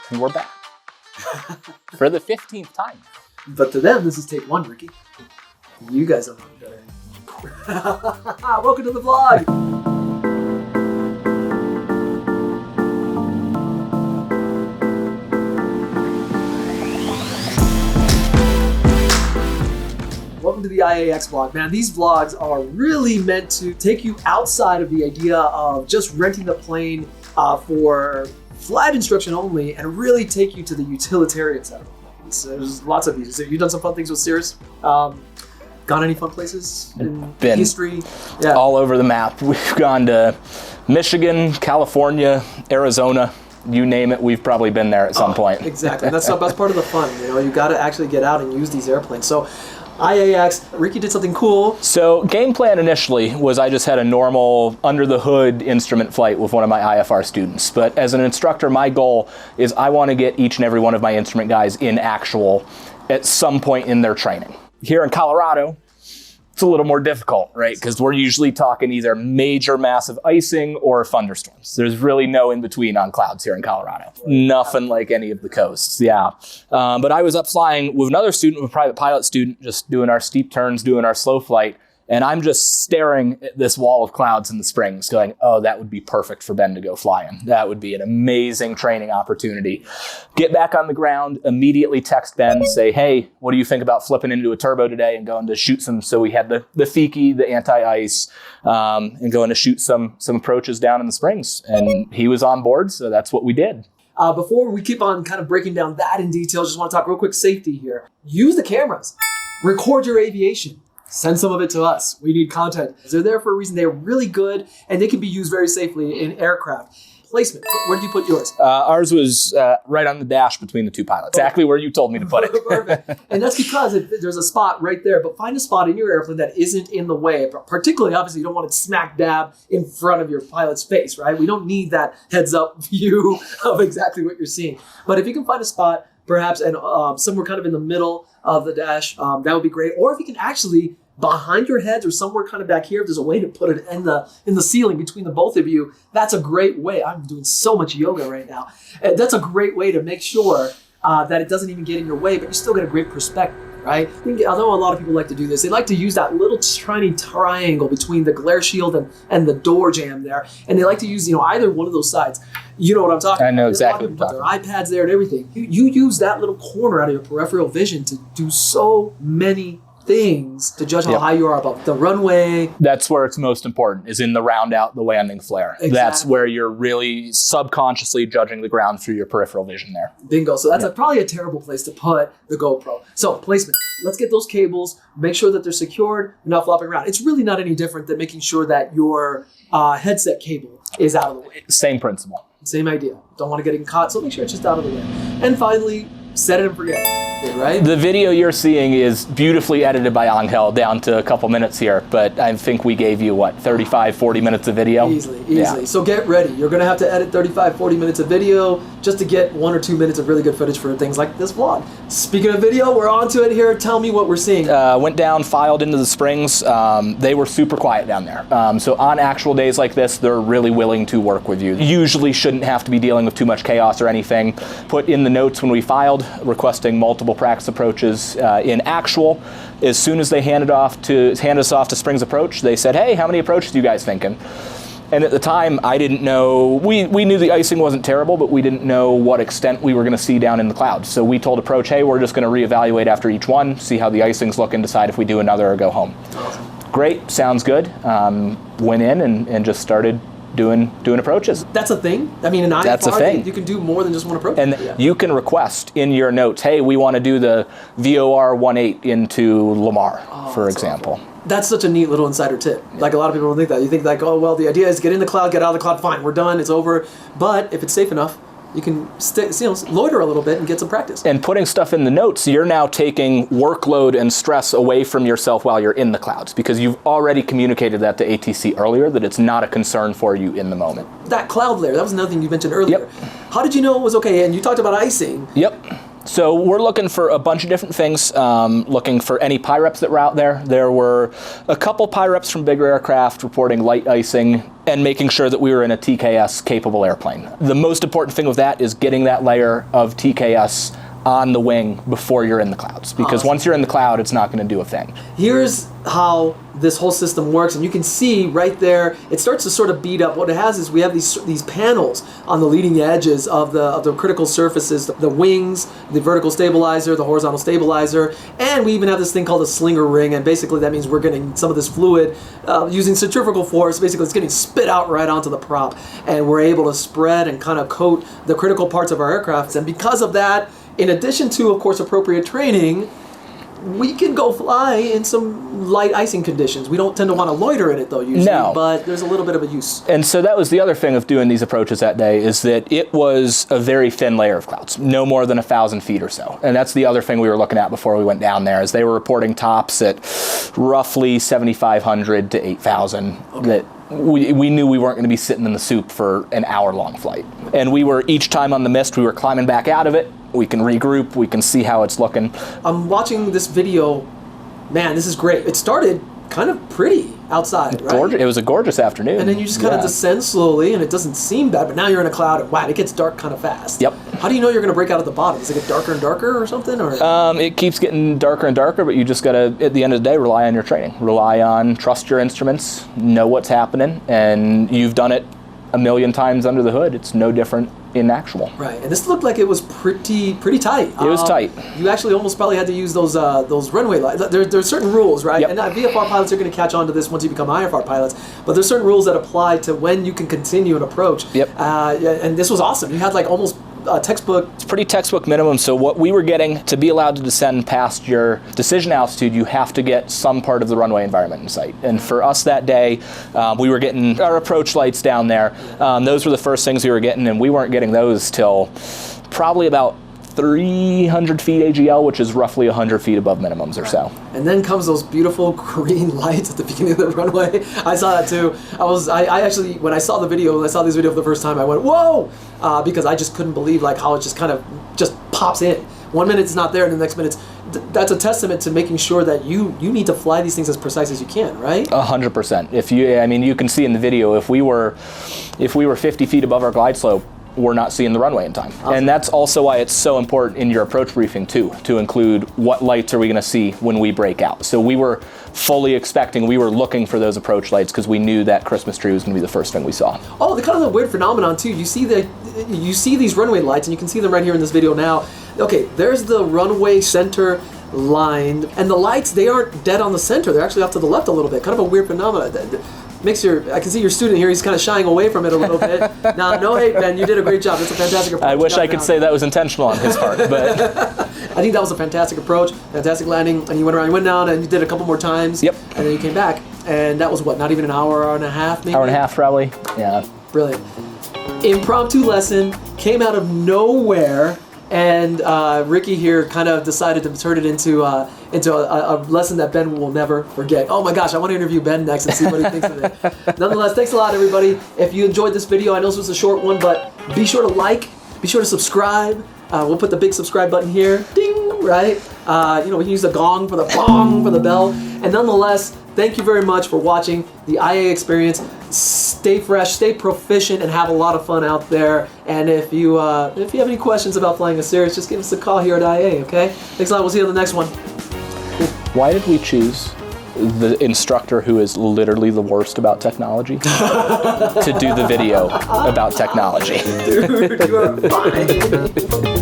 And we're back. For the 15th time. But to them, this is take one, Ricky. You guys don't know each other. Welcome to the vlog. Welcome to the IAX vlog. Man, these vlogs are really meant to take you outside of the idea of just renting the plane for flight instruction only and really take you to the utilitarian side of it. So there's lots of these. Have you done some fun things with Cirrus? Gone any fun places in history? Yeah. All over the map. We've gone to Michigan, California, Arizona. You name it, we've probably been there at some point. Exactly. That's part of the fun. You know, you got to actually get out and use these airplanes. So IAX, Ricky did something cool. So game plan initially was I just had a normal under the hood instrument flight with one of my IFR students. But as an instructor, my goal is I want to get each and every one of my instrument guys in actual at some point in their training. Here in Colorado, it's a little more difficult, right? Because we're usually talking either major massive icing or thunderstorms. There's really no in between on clouds here in Colorado. Nothing like any of the coasts, yeah. But I was up flying with another student, a private pilot student, just doing our steep turns, doing our slow flight. And I'm just staring at this wall of clouds in the Springs going, oh, that would be perfect for Ben to go flying. That would be an amazing training opportunity. Get back on the ground, immediately text Ben, say, hey, what do you think about flipping into a turbo today and going to shoot some? So we had the Fiki, the anti-ice, and going to shoot some approaches down in the Springs. And he was on board, so that's what we did. Before we keep on kind of breaking down that in detail, just want to talk real quick safety here. Use the cameras. Record your aviation. Send some of it to us. We need content. They're there for a reason. They're really good, and they can be used very safely in aircraft. Placement. Where did you put yours? Ours was right on the dash between the two pilots. Exactly where you told me to put it. Perfect. And that's because there's a spot right there, but find a spot in your airplane that isn't in the way. Particularly, obviously, you don't want it smack dab in front of your pilot's face, right? We don't need that heads-up view of exactly what you're seeing. But if you can find a spot, perhaps, and somewhere kind of in the middle of the dash, that would be great. Or if you can actually behind your heads or somewhere kind of back here, if there's a way to put it in the ceiling between the both of you, that's a great way. I'm doing so much yoga right now. That's a great way to make sure that it doesn't even get in your way, but you still get a great perspective, right? Although a lot of people like to do this, they like to use that little tiny triangle between the glare shield and the door jamb there, and they like to use either one of those sides. You know what I'm talking about. I know exactly. Put their iPads there and everything. You use that little corner out of your peripheral vision to do so many things to judge how high you are above the runway. That's where it's most important, is in the round out, the landing flare. Exactly. That's where you're really subconsciously judging the ground through your peripheral vision there. Bingo. So that's probably a terrible place to put the GoPro. So placement. Let's get those cables, make sure that they're secured, and not flopping around. It's really not any different than making sure that your headset cable is out of the way. Same principle. Same idea. Don't want to get caught, so make sure it's just out of the way. And finally, set it and forget it, right? The video you're seeing is beautifully edited by Angel down to a couple minutes here, but I think we gave you, 35, 40 minutes of video? Easily. Yeah. So get ready. You're going to have to edit 35, 40 minutes of video just to get 1 or 2 minutes of really good footage for things like this vlog. Speaking of video, we're on to it here. Tell me what we're seeing. Went down, filed into the Springs. They were super quiet down there. So on actual days like this, they're really willing to work with you. Usually shouldn't have to be dealing with too much chaos or anything. Put in the notes when we filed, requesting multiple practice approaches in actual. As soon as they handed us off to Springs Approach, they said, hey, how many approaches are you guys thinking? And at the time, I didn't know, we knew the icing wasn't terrible, but we didn't know what extent we were going to see down in the clouds. So we told Approach, hey, we're just going to reevaluate after each one, see how the icings look, and decide if we do another or go home. Awesome. Great, sounds good. Went in and just started doing approaches. That's a thing? I mean, in IFR, that's a thing. You can do more than just one approach. And you can request in your notes, hey, we want to do the VOR 1.8 into Lamar, for example. Awful. That's such a neat little insider tip. Like, a lot of people don't think that. You think like, oh, well, the idea is get in the cloud, get out of the cloud, fine, we're done, it's over. But if it's safe enough, you can loiter a little bit and get some practice. And putting stuff in the notes, you're now taking workload and stress away from yourself while you're in the clouds, because you've already communicated that to ATC earlier, that it's not a concern for you in the moment. That cloud layer, that was another thing you mentioned earlier. Yep. How did you know it was okay? And you talked about icing. Yep. So we're looking for a bunch of different things, looking for any PIREPs that were out there. There were a couple PIREPs from bigger aircraft reporting light icing. and making sure that we were in a TKS capable airplane. The most important thing with that is getting that layer of TKS on the wing before you're in the clouds, because once you're in the cloud, it's not going to do a thing. Here's how this whole system works, and you can see right there, it starts to sort of beat up. What it has is we have these panels on the leading edges of the critical surfaces, the wings, the vertical stabilizer, the horizontal stabilizer, and we even have this thing called a slinger ring, and basically that means we're getting some of this fluid using centrifugal force. Basically, it's getting spit out right onto the prop, and we're able to spread and kind of coat the critical parts of our aircraft. And because of that, in addition to, of course, appropriate training, we can go fly in some light icing conditions. We don't tend to want to loiter in it, though, usually, but there's a little bit of a use. And so that was the other thing of doing these approaches that day, is that it was a very thin layer of clouds, no more than 1,000 feet or so. And that's the other thing we were looking at before we went down there, is they were reporting tops at roughly 7,500 to 8,000. Okay. That we knew we weren't going to be sitting in the soup for an hour-long flight. And we were, each time on the mist, we were climbing back out of it. We can regroup, we can see how it's looking. I'm watching this video. Man, this is great. It started kind of pretty outside, right? Gorgeous. It was a gorgeous afternoon. And then you just kind of descend slowly, and it doesn't seem bad, but now you're in a cloud, and wow, it gets dark kind of fast. Yep. How do you know you're going to break out at the bottom? Does it get darker and darker or something? Or it keeps getting darker and darker, but you just got to, at the end of the day, rely on your training. Trust your instruments, know what's happening, and you've done it a million times under the hood. It's no different in actual. Right, and this looked like it was pretty tight. It was tight. You actually almost probably had to use those runway lights. There's certain rules, right? Yep. And VFR pilots are going to catch on to this once you become IFR pilots. But there's certain rules that apply to when you can continue an approach. Yep. And this was awesome. You had like almost textbook. It's pretty textbook minimum. So what we were getting, to be allowed to descend past your decision altitude, you have to get some part of the runway environment in sight. And for us that day, we were getting our approach lights down there. Those were the first things we were getting, and we weren't getting those till probably about 300 feet AGL, which is roughly 100 feet above minimums or so. And then comes those beautiful green lights at the beginning of the runway. I saw that too. I actually, when I saw this video for the first time, I went, whoa! Because I just couldn't believe like how it just kind of just pops in. 1 minute it's not there, and the next minute that's a testament to making sure that you need to fly these things as precise as you can, right? 100%. You can see in the video, if we were 50 feet above our glide slope, we're not seeing the runway in time. Awesome. And that's also why it's so important in your approach briefing too, to include what lights are we going to see when we break out. So we were fully we were looking for those approach lights because we knew that Christmas tree was going to be the first thing we saw. Oh, the kind of the weird phenomenon too. You see these runway lights, and you can see them right here in this video now. Okay, there's the runway center line, and the lights, they aren't dead on the center. They're actually off to the left a little bit. Kind of a weird phenomenon. I can see your student here, he's kind of shying away from it a little bit. No hate, Ben, you did a great job. That's a fantastic approach. I wish I could say that was intentional on his part, but I think that was a fantastic approach, fantastic landing, and you went down and you did it a couple more times. Yep. And then you came back, and that was what, not even an hour and a half maybe? Hour and a half probably, yeah. Brilliant. Impromptu lesson, came out of nowhere, and Ricky here kind of decided to turn it into a lesson that Ben will never forget. Oh my gosh, I want to interview Ben next and see what he thinks of it. Nonetheless, thanks a lot, everybody. If you enjoyed this video, I know this was a short one, but be sure to like, be sure to subscribe. We'll put the big subscribe button here. Ding, right? We can use the gong for the bong for the bell. And nonetheless, thank you very much for watching the IA experience. Stay fresh, stay proficient, and have a lot of fun out there. And if you have any questions about flying a Cirrus, just give us a call here at IA, okay? Thanks a lot. We'll see you on the next one. Why did we choose the instructor who is literally the worst about technology to do the video about technology? Dude, you are fine.